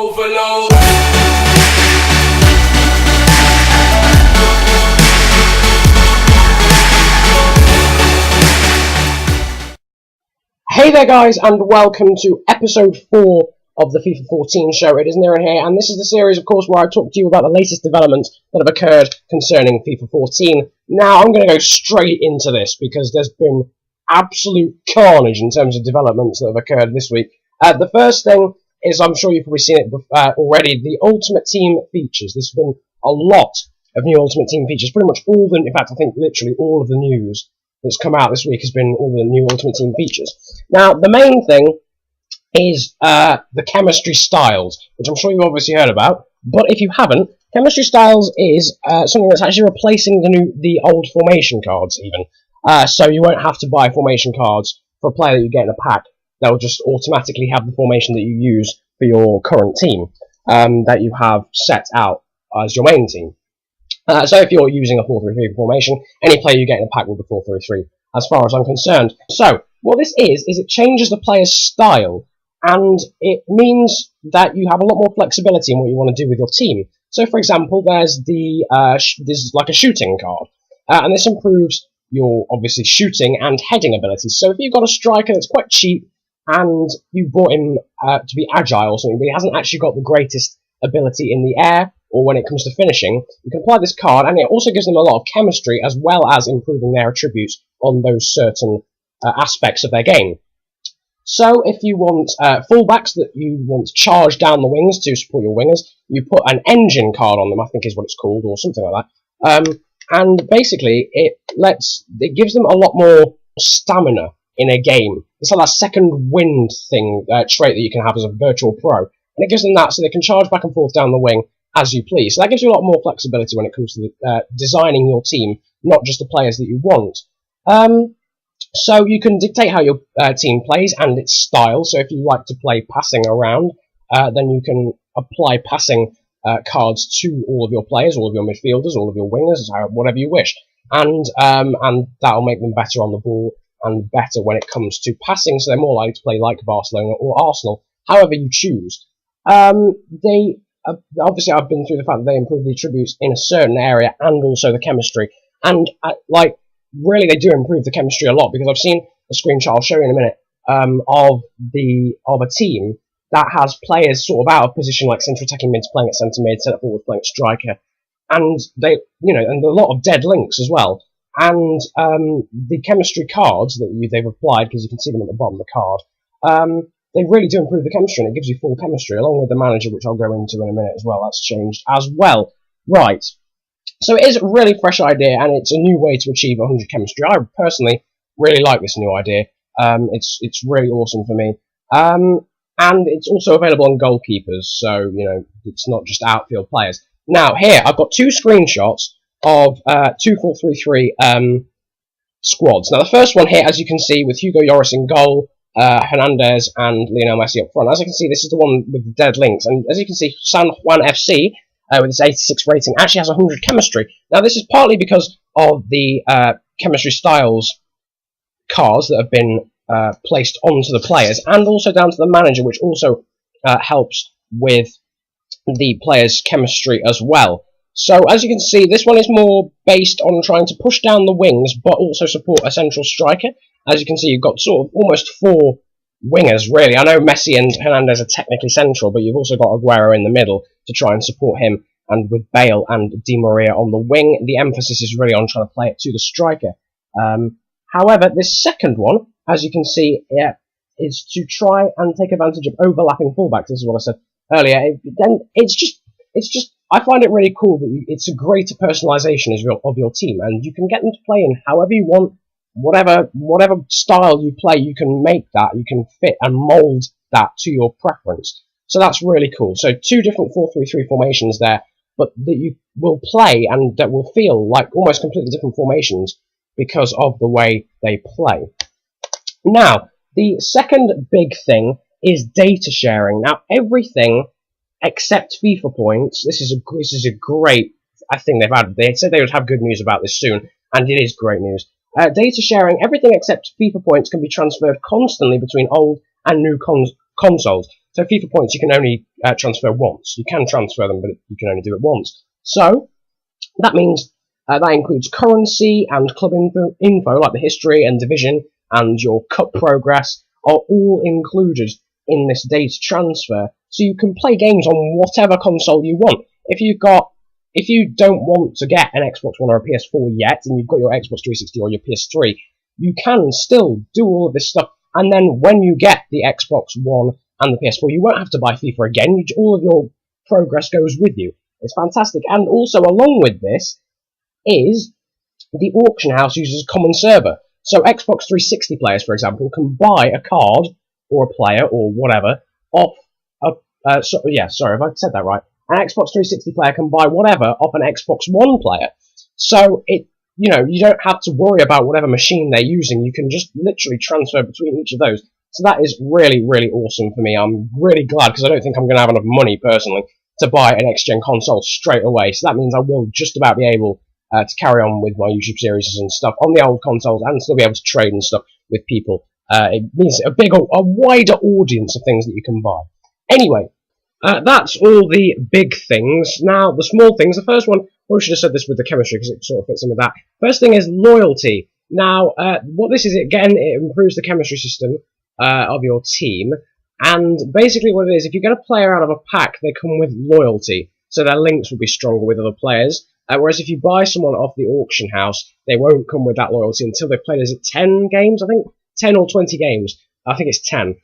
Overload. Hey there guys, and welcome to episode 4 of the FIFA 14 show. It is Niran here, and this is the series, of course, where I talk to you about the latest developments that have occurred concerning FIFA 14. Now, I'm going to go straight into this, because there's been absolute carnage in terms of developments that have occurred this week. The first thing is, I'm sure you've probably seen it already, the Ultimate Team features. There's been a lot of new Ultimate Team features, pretty much all the, in fact, I think literally all of the news that's come out this week has been all the new Ultimate Team features. Now, the main thing is the chemistry styles, which I'm sure you've obviously heard about, but if you haven't, chemistry styles is something that's actually replacing the old formation cards, even. So you won't have to buy formation cards for a player that you get in a pack. They'll just automatically have the formation that you use for your current team that you have set out as your main team. So if you're using a 4-3-3 formation, any player you get in a pack will be 4-3-3, as far as I'm concerned. So, what this is it changes the player's style, and it means that you have a lot more flexibility in what you want to do with your team. So, for example, there's there's like a shooting card, and this improves your, obviously, shooting and heading abilities. So if you've got a striker that's quite cheap, and you bought him to be agile or something, but he hasn't actually got the greatest ability in the air, or when it comes to finishing, you can apply this card, and it also gives them a lot of chemistry, as well as improving their attributes on those certain aspects of their game. So, if you want fullbacks that you want to charge down the wings to support your wingers, you put an engine card on them, I think is what it's called, or something like that. And basically, it gives them a lot more stamina in a game. It's like that second wind thing, trait that you can have as a virtual pro. And it gives them that so they can charge back and forth down the wing as you please. So that gives you a lot more flexibility when it comes to designing your team, not just the players that you want. So you can dictate how your team plays and its style. So if you like to play passing around, then you can apply passing cards to all of your players, all of your midfielders, all of your wingers, whatever you wish. And that'll make them better on the ball and better when it comes to passing, so they're more likely to play like Barcelona or Arsenal, however you choose. Obviously, I've been through the fact that they improve the attributes in a certain area and also the chemistry. And, really they do improve the chemistry a lot, because I've seen a screenshot, I'll show you in a minute, of a team that has players sort of out of position, like central attacking mids playing at centre mid, centre forward playing at striker, and and a lot of dead links as well. And the chemistry cards that they've applied, because you can see them at the bottom of the card, they really do improve the chemistry, and it gives you full chemistry, along with the manager, which I'll go into in a minute as well. That's changed as well. Right. So it is a really fresh idea, and it's a new way to achieve 100 chemistry. I personally really like this new idea. It's really awesome for me. And it's also available on goalkeepers, so, it's not just outfield players. Now, here, I've got two screenshots of 2-4-3-3 squads. Now, the first one here, as you can see, with Hugo Lloris in goal, Hernandez and Lionel Messi up front. As you can see, this is the one with the dead links, and as you can see, San Juan FC, with its 86 rating, actually has 100 chemistry. Now, this is partly because of the chemistry styles cards that have been placed onto the players, and also down to the manager, which also helps with the players' chemistry as well. So, as you can see, this one is more based on trying to push down the wings, but also support a central striker. As you can see, you've got sort of almost 4 wingers, really. I know Messi and Hernandez are technically central, but you've also got Aguero in the middle to try and support him, and with Bale and Di Maria on the wing, the emphasis is really on trying to play it to the striker. However, this second one, as you can see, is to try and take advantage of overlapping fullbacks. This is what I said earlier. Then it's just I find it really cool that it's a greater personalisation of your team, and you can get them to play in however you want, whatever style you play, you can make that, you can fit and mould that to your preference. So that's really cool. So 2 different 4-3-3 formations there, but that you will play and that will feel like almost completely different formations because of the way they play. Now, the second big thing is data sharing. Now, everything except FIFA points. This is a great. I think they've had. They said they would have good news about this soon, and it is great news. Data sharing. Everything except FIFA points can be transferred constantly between old and new consoles. So FIFA points you can only transfer once. You can transfer them, but you can only do it once. So that means that includes currency and club info, like the history and division and your cup progress are all included in this data transfer. So you can play games on whatever console you want. If you don't want to get an Xbox One or a PS4 yet, and you've got your Xbox 360 or your PS3, you can still do all of this stuff. And then when you get the Xbox One and the PS4, you won't have to buy FIFA again. All of your progress goes with you. It's fantastic. And also, along with this, is the auction house uses a common server. So Xbox 360 players, for example, can buy a card or a player or whatever off sorry if I said that right. An Xbox 360 player can buy whatever off an Xbox One player. So you don't have to worry about whatever machine they're using. You can just literally transfer between each of those. So that is really, really awesome for me. I'm really glad, because I don't think I'm going to have enough money personally to buy an next-gen console straight away. So that means I will just about be able to carry on with my YouTube series and stuff on the old consoles and still be able to trade and stuff with people. It means a wider audience of things that you can buy. Anyway, that's all the big things. Now, the small things. The first one, I should have said this with the chemistry because it sort of fits in with that. First thing is loyalty. Now, what this is, again, it improves the chemistry system of your team. And basically what it is, if you get a player out of a pack, they come with loyalty. So their links will be stronger with other players. Whereas if you buy someone off the auction house, they won't come with that loyalty until they've played, is it 10 games, I think? 10 or 20 games. I think it's 10.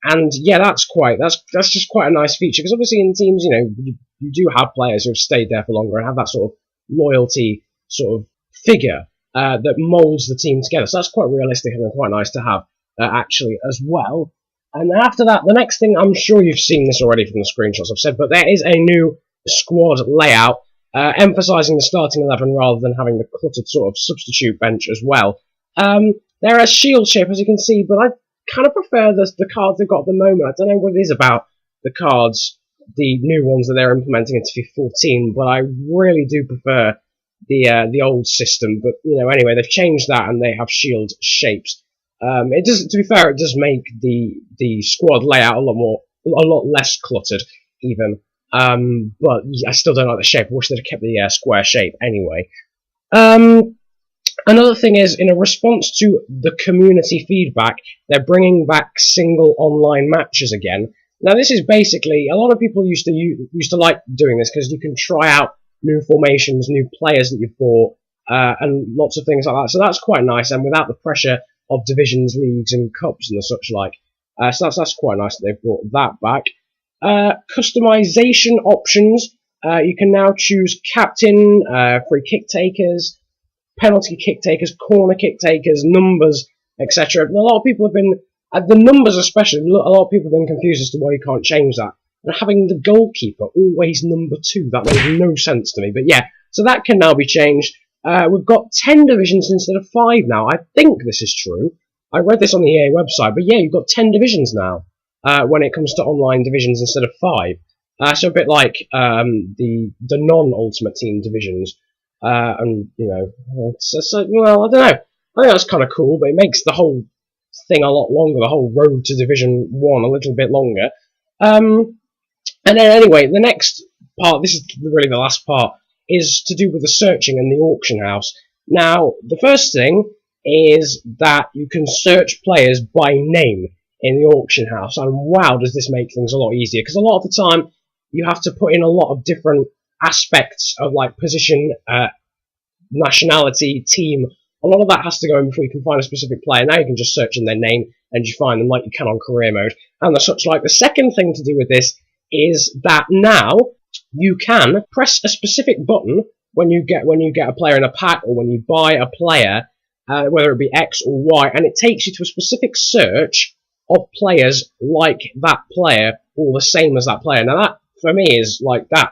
And yeah, that's just quite a nice feature, because obviously in teams, you do have players who have stayed there for longer and have that sort of loyalty sort of figure that molds the team together. So that's quite realistic and quite nice to have actually as well. And after that, the next thing, I'm sure you've seen this already from the screenshots I've said, but there is a new squad layout, emphasising the starting 11 rather than having the cluttered sort of substitute bench as well. They're a shield shape, as you can see, but I kind of prefer the cards they've got at the moment. I don't know what it is about the cards, the new ones that they're implementing into FIFA 14, but I really do prefer the old system. But anyway, they've changed that and they have shield shapes. It does, to be fair, it does make the squad layout a lot less cluttered, even. But I still don't like the shape. I wish they'd have kept the square shape anyway. Another thing is, in a response to the community feedback, they're bringing back single online matches again. Now, this is basically, a lot of people used to like doing this because you can try out new formations, new players that you've bought, and lots of things like that. So that's quite nice, and without the pressure of divisions, leagues, and cups and the such like. So that's quite nice that they've brought that back. Customization options. You can now choose captain, free kick takers, penalty kick takers, corner kick takers, numbers, etc. A lot of people have been, the numbers especially, a lot of people have been confused as to why you can't change that. And having the goalkeeper always number 2, that made no sense to me. But yeah, so that can now be changed. We've got 10 divisions instead of 5 now. I think this is true. I read this on the EA website, but yeah, you've got 10 divisions now when it comes to online divisions instead of 5. So a bit like the non-Ultimate Team divisions. And, well, I don't know. I think that's kind of cool, but it makes the whole thing a lot longer, the whole road to Division 1 a little bit longer. And then anyway, the next part, this is really the last part, is to do with the searching and the auction house. Now, the first thing is that you can search players by name in the auction house, and wow, does this make things a lot easier, because a lot of the time you have to put in a lot of different aspects of like position, nationality, team. A lot of that has to go in before you can find a specific player. Now you can just search in their name and you find them like you can on career mode and the such like. The second thing to do with this is that now you can press a specific button when you get a player in a pack or when you buy a player, whether it be X or Y, and it takes you to a specific search of players like that player or the same as that player. Now that for me is like that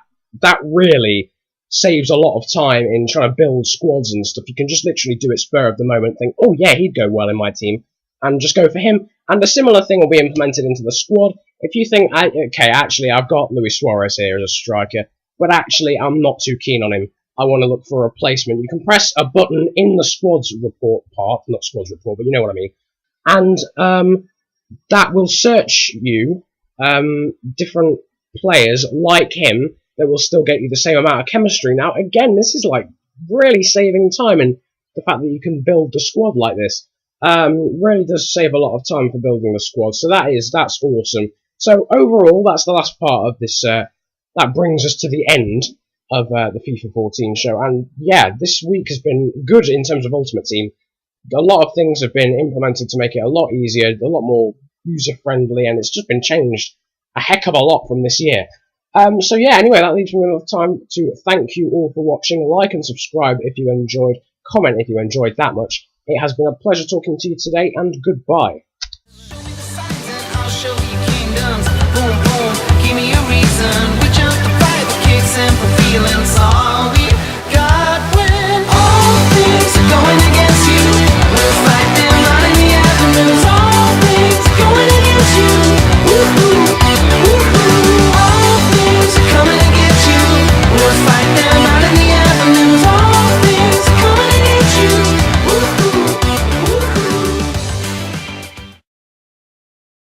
really saves a lot of time in trying to build squads and stuff. You can just literally do it spur of the moment, think, oh yeah, he'd go well in my team, and just go for him. And a similar thing will be implemented into the squad. If you think, okay, actually, I've got Luis Suarez here as a striker, but actually, I'm not too keen on him. I want to look for a replacement. You can press a button in the squads report part, not squads report, but you know what I mean. And that will search you different players like him that will still get you the same amount of chemistry. Now, again, this is like really saving time, and the fact that you can build the squad like this really does save a lot of time for building the squad. So that's awesome. So overall, that's the last part of this. That brings us to the end of the FIFA 14 show, and yeah, this week has been good in terms of Ultimate Team. A lot of things have been implemented to make it a lot easier, a lot more user-friendly, and it's just been changed a heck of a lot from this year. So yeah, anyway, that leaves me enough time to thank you all for watching. Like and subscribe if you enjoyed. Comment if you enjoyed that much. It has been a pleasure talking to you today, and goodbye.